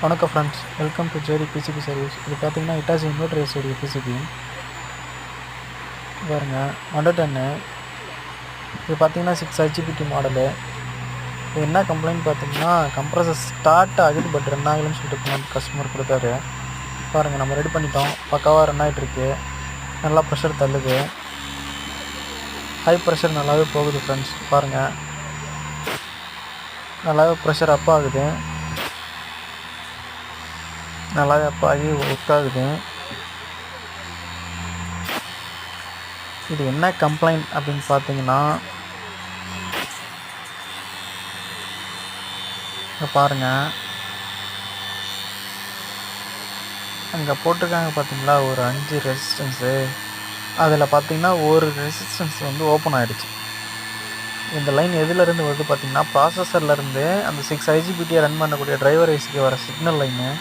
வணக்கம் friends, welcome to JD PCB service. இது பார்த்தீங்கன்னா இட்டாச்சி இன்வெர்டர் ஏசியோடைய பிசிபி பாருங்கள். 110 இது பார்த்தீங்கன்னா 6 IGBT மாடலு. இது என்ன கம்ப்ளைண்ட் பார்த்தீங்கன்னா கம்ப்ரஸர் ஸ்டார்ட் ஆகுது பட் ரன் ஆகலன்னு சொல்லிட்டு கஸ்டமர் கொடுத்தாரு. பாருங்கள், நம்ம ரெடி பண்ணிட்டோம். பக்காவாக ரன் ஆகிட்டுருக்கு. நல்லா ப்ரெஷர் தள்ளுது. ஹை ப்ரெஷர் நல்லாவே போகுது ஃப்ரெண்ட்ஸ். பாருங்கள், நல்லாவே ப்ரெஷர் அப் ஆகுது. நல்லாவே அப் ஆகி ஒர்க் ஆகுது. இது என்ன கம்ப்ளைண்ட் அப்படின்னு பார்த்தீங்கன்னா, இங்கே பாருங்கள், அங்கே போட்டிருக்காங்க பார்த்தீங்களா ஒரு 5 ரெசிஸ்டன்ஸு. அதில் பார்த்தீங்கன்னா ஒரு ரெசிஸ்டன்ஸ் வந்து ஓப்பன் ஆகிடுச்சு. இந்த லைன் எதுலேருந்து வருது பார்த்தீங்கன்னா ப்ராசஸர்லேருந்து அந்த 6 IGBT ரன் பண்ணக்கூடிய டிரைவர் ஐசிக்கு வர சிக்னல் லைனு.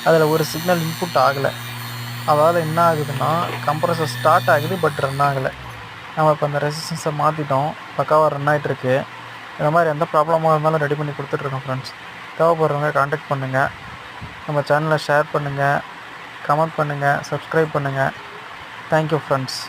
அதில் ஒரு சிக்னல் இன்புட் ஆகலை. அதாவது என்ன ஆகுதுன்னா கம்ப்ரஸர் ஸ்டார்ட் ஆகுது பட் ரன் ஆகலை. நம்ம இப்போ அந்த ரெசிஸ்டன்ஸை மாற்றிட்டோம். பக்காவாக ரன் ஆகிட்டுருக்கு. இந்த மாதிரி எந்த ப்ராப்ளமாக இருந்தாலும் ரெடி பண்ணி கொடுத்துட்ருக்கோம் ஃப்ரெண்ட்ஸ். தேவைப்படுறவங்க கான்டாக்ட் பண்ணுங்கள். நம்ம சேனலை ஷேர் பண்ணுங்கள், கமெண்ட் பண்ணுங்கள், சப்ஸ்கிரைப் பண்ணுங்கள். Thank you friends.